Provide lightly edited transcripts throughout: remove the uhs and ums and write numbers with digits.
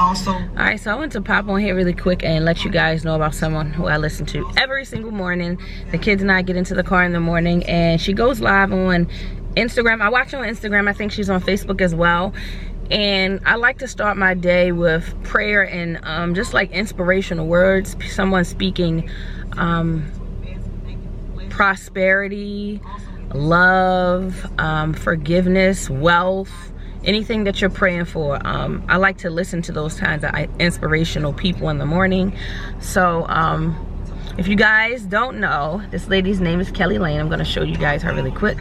also. Alright, so I want to pop on here really quick and let you guys know about someone who I listen to every single morning. The kids and I get into the car in the morning, and she goes live on Instagram. I watch her on Instagram. I think she's on Facebook as well. And I like to start my day with prayer and just like inspirational words. Someone speaking prosperity, love, forgiveness, wealth, anything that you're praying for. I like to listen to those kinds of inspirational people in the morning. So if you guys don't know, this lady's name is Kellie Lane. I'm going to show you guys her really quick.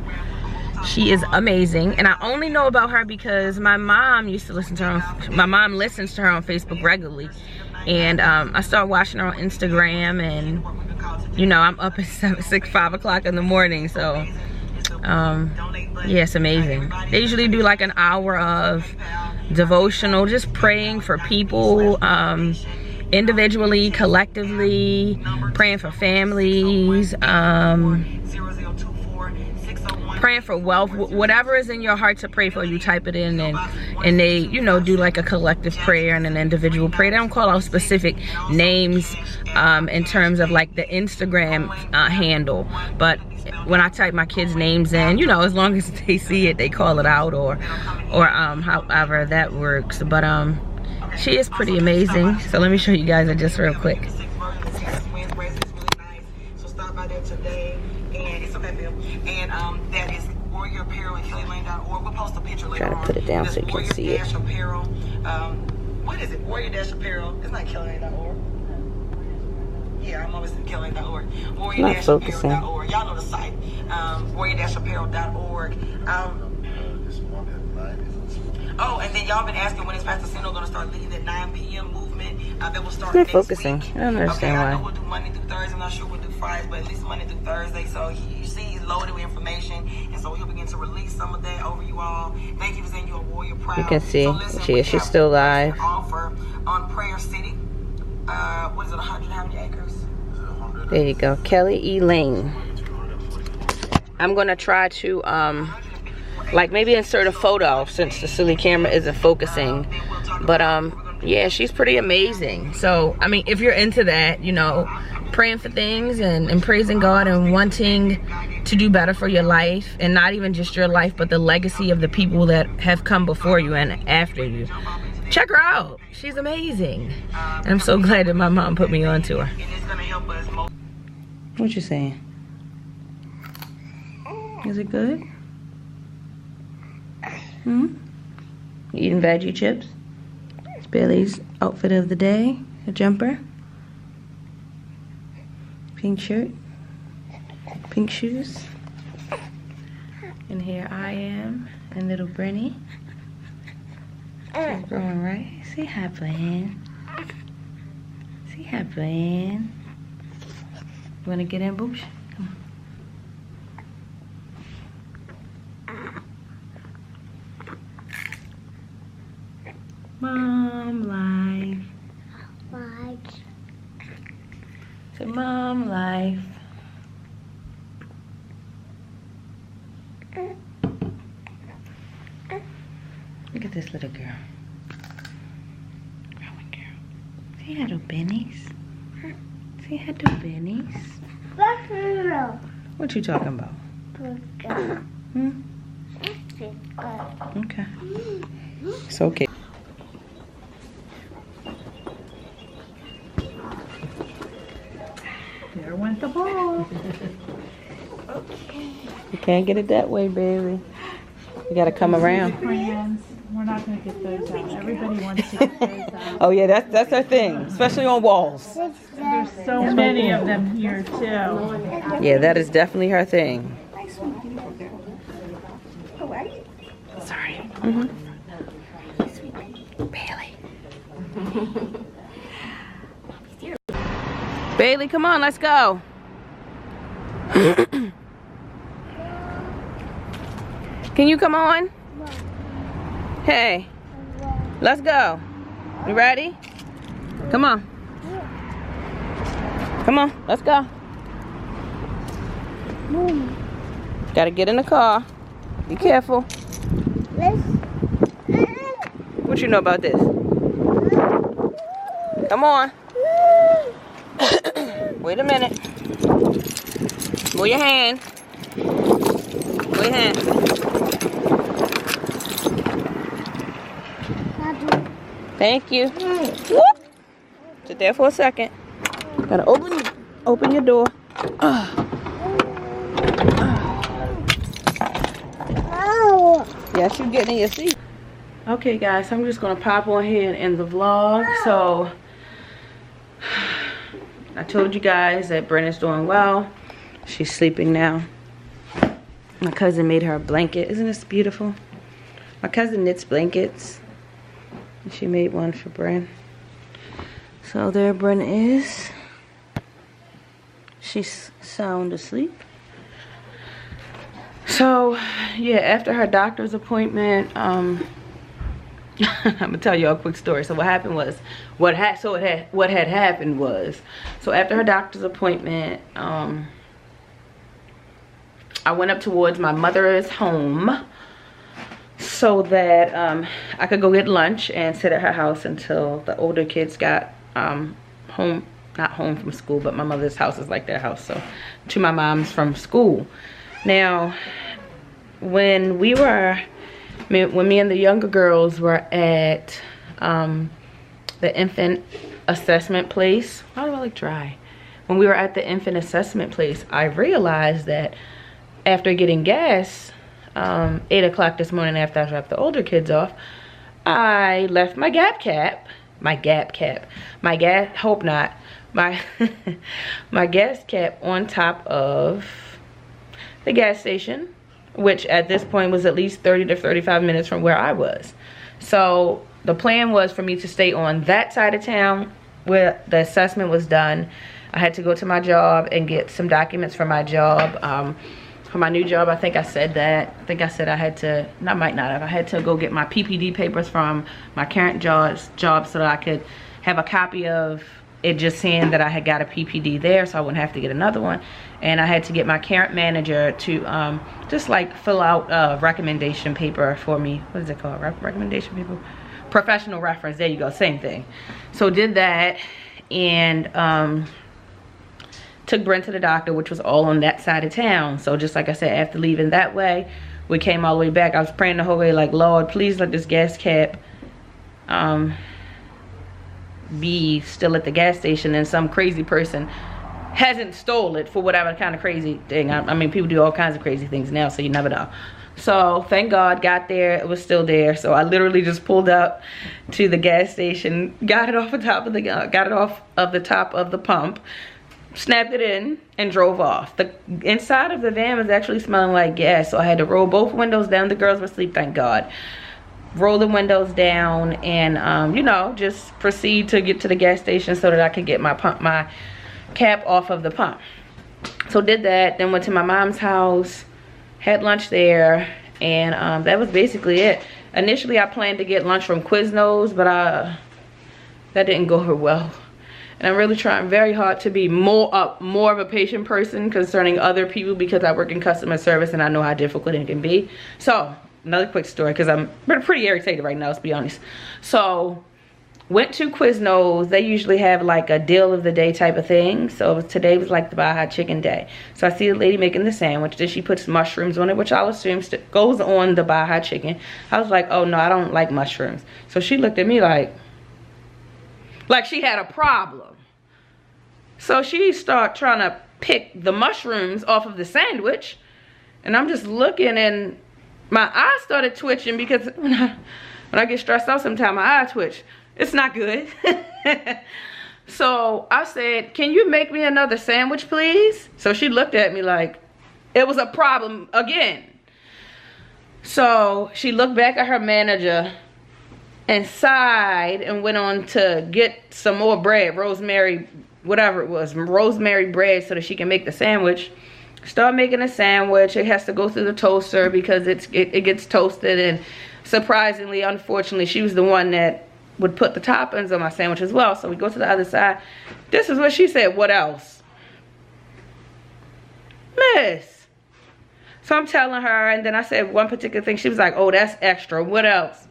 She is amazing, and I only know about her because my mom used to listen to her. My mom listens to her on Facebook regularly, and I started watching her on Instagram, and you know, I'm up at 5 o'clock in the morning, so yeah, it's amazing. They usually do like an hour of devotional, just praying for people, individually, collectively, praying for families, praying for wealth, whatever is in your heart to pray for. You type it in, and they, you know, do like a collective prayer and an individual prayer. They don't call out specific names in terms of like the Instagram handle, but when I type my kids' names in, you know, as long as they see it, they call it out, or however that works. But she is pretty amazing. So let me show you guys it just real quick. That is Warrior Apparel and KellyLane.org. We'll post a picture later on. Try to put it down so you can see it. Apparel. What is it? Warrior Apparel. It's not KellyLane.org. Yeah, I'm always in KellyLane.org. Warrior-apparel.org. Y'all know the site. Warrior-apparel.org. Oh, and then y'all been asking when is Pastor Sino going to start leading the 9 p.m. movement that will start next focusing. week. I don't understand why. I know we'll do Monday through Thursday. I'm not sure we'll do Fridays, but at least Monday through Thursday. So you see he's loaded with information, and so he'll begin to release some of that over you all. Thank you for saying you're a warrior proud. You can see so listen, she's still live. Offer on Prayer City. What is it? 100 how many acres? There you go, Kellie E. Lane. I'm gonna try to like maybe insert a photo since the silly camera isn't focusing, but yeah, she's pretty amazing. So I mean, if you're into that, you know, praying for things and praising God and wanting to do better for your life, and not even just your life but the legacy of the people that have come before you and after you, check her out. She's amazing, and I'm so glad that my mom put me on to her. What you saying? Is it good? You eating veggie chips? It's Bailey's outfit of the day. A jumper, pink shirt, pink shoes. And here I am and little Brynny. She's growing right. Say hi, Brynn. Say hi, Brynn. You wanna get in, Boosh? Come on. Mom life. What? Say mom life. Look at this little girl. Growing girl. Say hi to Benny's. Say hi to Benny's. What you talking about? Okay. It's okay. There went the ball. Okay. You can't get it that way, baby. You gotta come around. Friends, we're not gonna get those out. Everybody wants to get those out. Oh yeah, that's her thing, especially on walls. There's so many of them here too. Yeah, that is definitely her thing. Sorry. Bailey. Bailey, come on, let's go. Can you come on? Hey, let's go. You ready? Come on. Come on, let's go. Gotta get in the car. Be careful. What you know about this? Come on. Wait a minute. Move your hand. Move your hand. Thank you. Whoop. Sit there for a second. Gotta open your door. Yes, you're getting in your seat. Okay, guys, so I'm just gonna pop on here and end the vlog. So I told you guys that Brynn is doing well. She's sleeping now. My cousin made her a blanket. Isn't this beautiful? My cousin knits blankets. She made one for Brynn. So there Brynn is. She's sound asleep. So yeah, after her doctor's appointment, I'm gonna tell you a quick story. So what happened was, what had happened was, so after her doctor's appointment, I went up towards my mother's home so that I could go get lunch and sit at her house until the older kids got home, not home from school, but my mother's house is like their house, so to my mom's from school. Now, when me and the younger girls were at the infant assessment place, why do I look dry? When we were at the infant assessment place, I realized that after getting gas, 8 o'clock this morning after I dropped the older kids off, I left my gas cap on top of the gas station, which at this point was at least 30 to 35 minutes from where I was. So the plan was for me to stay on that side of town where the assessment was done. I had to go to my job and get some documents for my job. For my new job, I think I said that. I think I said I had to, I might not have. I had to go get my PPD papers from my current job so that I could have a copy of it just saying that I had got a PPD there, so I wouldn't have to get another one. And I had to get my current manager to just like fill out a recommendation paper for me. What is it called? Recommendation paper? Professional reference. There you go. Same thing. So did that and took Brynn to the doctor, which was all on that side of town. So just like I said, after leaving that way, we came all the way back. I was praying the whole way like, Lord, please let this gas cap be still at the gas station and some crazy person hasn't stole it for whatever kind of crazy thing. I mean, people do all kinds of crazy things now, so you never know. So thank God, got there, it was still there. So I literally just pulled up to the gas station, got it off the top of the pump, snapped it in, and drove off. The inside of the van was actually smelling like gas, so I had to roll both windows down. The girls were asleep, thank God. Roll the windows down and you know, just proceed to get to the gas station so that I could get my cap off of the pump. So did that, then went to my mom's house, had lunch there, and that was basically it. Initially I planned to get lunch from Quiznos, but that didn't go over well. And I'm really trying very hard to be more of a patient person concerning other people, because I work in customer service and I know how difficult it can be. So another quick story, because I'm pretty irritated right now, let's be honest. So went to Quiznos. They usually have like a deal of the day type of thing. So today was like the Baja chicken day. So I see the lady making the sandwich. Then she puts mushrooms on it, which I'll assume goes on the Baja chicken. I was like, oh no, I don't like mushrooms. So she looked at me like she had a problem. So she started trying to pick the mushrooms off of the sandwich. And I'm just looking, and my eye started twitching, because when I get stressed out sometimes, my eye twitch. It's not good. So I said, can you make me another sandwich, please? So she looked at me like it was a problem again. So she looked back at her manager and sighed and went on to get some more bread, rosemary, whatever it was, rosemary bread, so that she can make the sandwich. Start making a sandwich. It has to go through the toaster because it gets toasted, and surprisingly, unfortunately, she was the one that would put the toppings on my sandwich as well. So we go to the other side. This is what she said. What else? Miss. So I'm telling her, and then I said one particular thing. She was like, oh, that's extra. What else?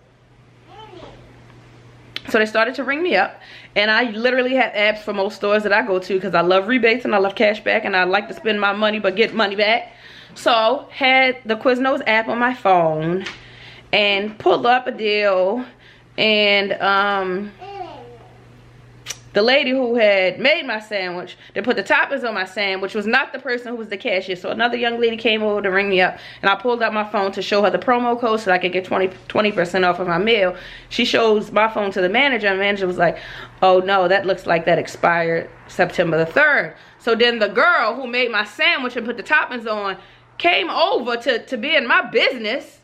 So they started to ring me up, and I literally have apps for most stores that I go to because I love rebates and I love cash back and I like to spend my money but get money back. So had the Quiznos app on my phone and pulled up a deal, and the lady who had made my sandwich, they put the toppings on my sandwich, was not the person who was the cashier. So another young lady came over to ring me up, and I pulled out my phone to show her the promo code so I could get 20% off of my meal. She shows my phone to the manager, and the manager was like, oh no, that looks like that expired September the 3rd. So then the girl who made my sandwich and put the toppings on came over to be in my business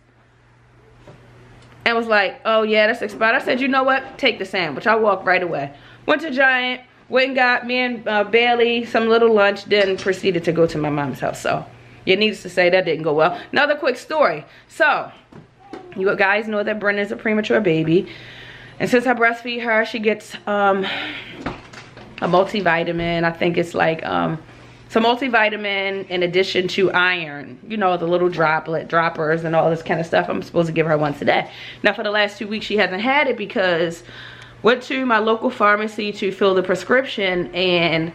and was like, oh yeah, that's expired. I said, you know what, take the sandwich. I walked right away. Went to Giant, went and got me and Bailey some little lunch, then proceeded to go to my mom's house. So, yeah, needless to say, that didn't go well. Another quick story. So, you guys know that Brynn is a premature baby. And since I breastfeed her, she gets a multivitamin. I think it's like some multivitamin in addition to iron. You know, the little droppers and all this kind of stuff. I'm supposed to give her once a day. Now, for the last 2 weeks, she hasn't had it because went to my local pharmacy to fill the prescription, and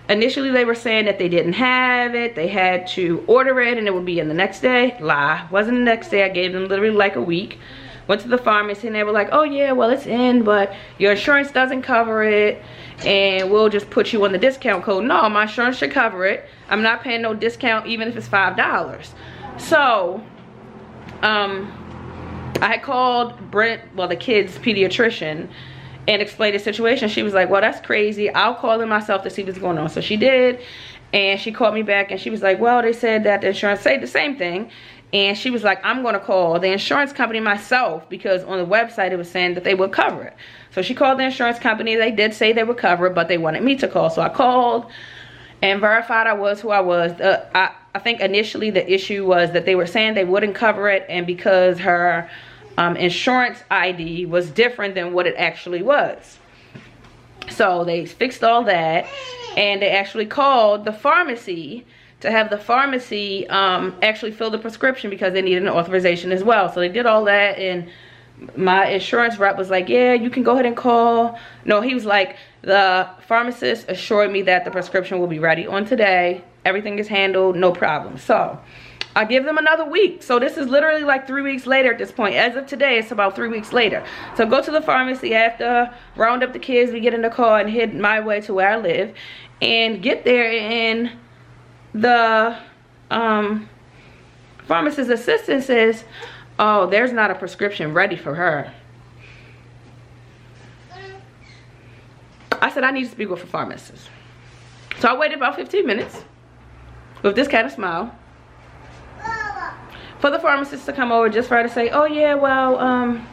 initially they were saying that they didn't have it. They had to order it and it would be in the next day. Lie. Wasn't the next day. I gave them literally like a week. Went to the pharmacy and they were like, oh yeah, well it's in, but your insurance doesn't cover it and we'll just put you on the discount code. No, my insurance should cover it. I'm not paying no discount even if it's $5. So I had called Brynn, well, the kid's pediatrician, and explained the situation. She was like, well, that's crazy. I'll call him myself to see what's going on. So she did, and she called me back and she was like, well, they said that the insurance said the same thing. And she was like, I'm going to call the insurance company myself because on the website it was saying that they would cover it. So she called the insurance company. They did say they would cover it, but they wanted me to call. So I called and verified I was who I was. I think initially the issue was that they were saying they wouldn't cover it, and because her insurance ID was different than what it actually was. So they fixed all that, and they actually called the pharmacy to have the pharmacy actually fill the prescription because they needed an authorization as well. So they did all that, and my insurance rep was like, yeah, you can go ahead and call. No, he was like, the pharmacist assured me that the prescription will be ready on today. Everything is handled, no problem. So I give them another week. So this is literally like 3 weeks later at this point. As of today, it's about 3 weeks later. So go to the pharmacy after, round up the kids, we get in the car and head my way to where I live. And get there, and the pharmacist assistant says, oh, there's not a prescription ready for her. I said, I need to speak with a pharmacist. So I waited about 15 minutes with this kind of smile for the pharmacist to come over, just for her to say, oh yeah, well,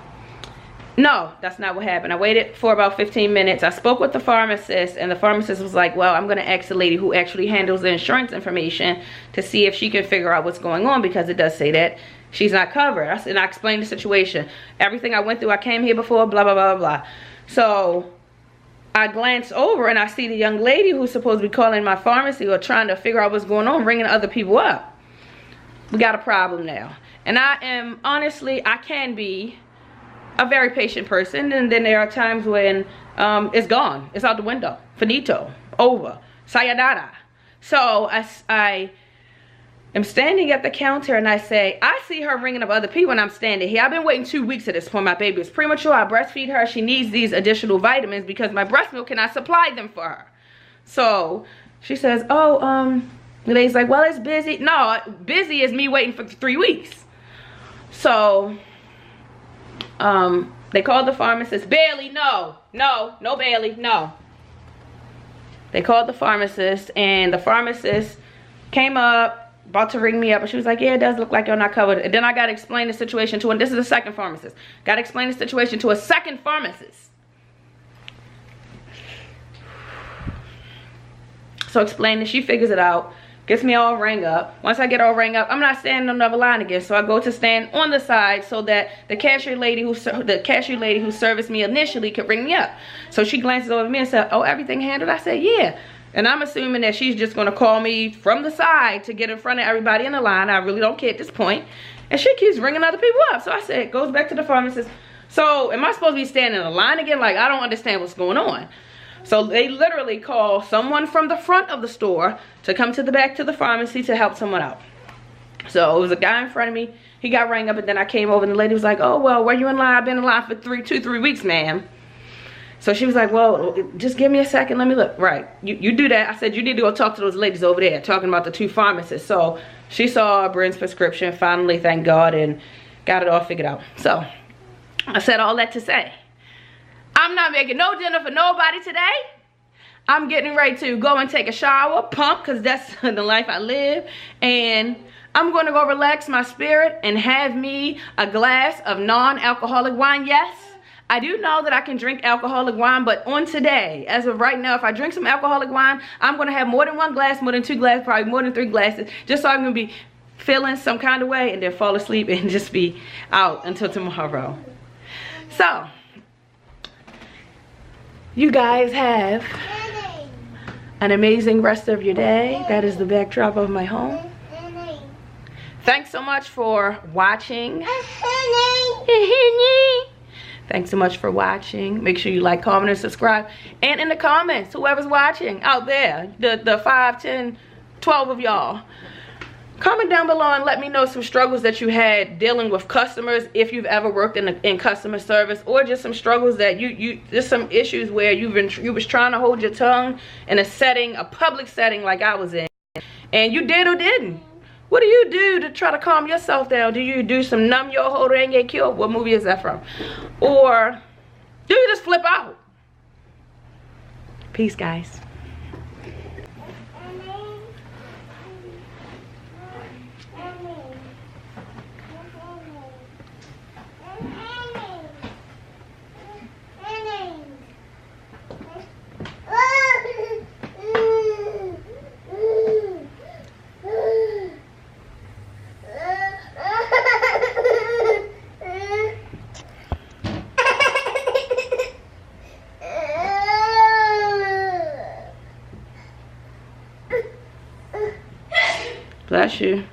no, that's not what happened. I waited for about 15 minutes. I spoke with the pharmacist, and the pharmacist was like, well, I'm going to ask the lady who actually handles the insurance information to see if she can figure out what's going on, because it does say that she's not covered. And I explained the situation. Everything I went through, I came here before, blah, blah, blah, blah. So I glance over and I see the young lady who's supposed to be calling my pharmacy or trying to figure out what's going on, ringing other people up. We got a problem now. And I am, honestly, I can be a very patient person, and then there are times when it's gone. It's out the window. Finito. Over. Sayonara. So I am standing at the counter and I say, I see her ringing up other people and I'm standing here. I've been waiting 2 weeks at this point. My baby is premature. I breastfeed her. She needs these additional vitamins because my breast milk cannot supply them for her. So she says, oh, the lady's like, well, it's busy. No, busy is me waiting for 3 weeks. So they called the pharmacist. Bailey, no, Bailey, no. They called the pharmacist, and the pharmacist came up, about to ring me up, and she was like, yeah, it does look like you're not covered. And then I got to explain the situation to, and this is the second pharmacist. Got to explain the situation to a second pharmacist. So explaining, she figures it out, gets me all rang up. Once I get all rang up, I'm not standing on another line again, so I go to stand on the side so that the cashier lady who serviced me initially could ring me up. So she glances over at me and said, oh, everything handled? I said, yeah. And I'm assuming that she's just gonna call me from the side to get in front of everybody in the line. I really don't care at this point. And she keeps ringing other people up. So I said, goes back to the pharmacist. So am I supposed to be standing in a line again? Like, I don't understand what's going on. So they literally call someone from the front of the store to come to the back to the pharmacy to help someone out. So it was a guy in front of me. He got rang up, and then I came over and the lady was like, oh, well, were you in line? I've been in line for 3 weeks, ma'am. So she was like, well, just give me a second. Let me look. Right. You do that. I said, you need to go talk to those ladies over there talking about the 2 pharmacists. So she saw Brynn's prescription finally, thank God, and got it all figured out. So I said all that to say, I'm not making no dinner for nobody today. I'm getting ready to go and take a shower, pump, because that's the life I live. And I'm going to go relax my spirit and have me a glass of non-alcoholic wine. Yes, I do know that I can drink alcoholic wine, but on today, as of right now, if I drink some alcoholic wine, I'm going to have more than 1 glass, more than 2 glasses, probably more than 3 glasses, just so I'm going to be feeling some kind of way and then fall asleep and just be out until tomorrow. So, you guys have an amazing rest of your day. That is the backdrop of my home. Thanks so much for watching. Thanks so much for watching. Make sure you like, comment, and subscribe. And in the comments, whoever's watching out there, the 5, 10, 12 of y'all, comment down below and let me know some struggles that you had dealing with customers, if you've ever worked in customer service, or just some struggles that there's some issues where you was trying to hold your tongue in a setting, a public setting like I was in, and you did or didn't. What do you do to try to calm yourself down? Do you do some numb your hold and get killed? What movie is that from? Or do you just flip out? Peace, guys. Bless you.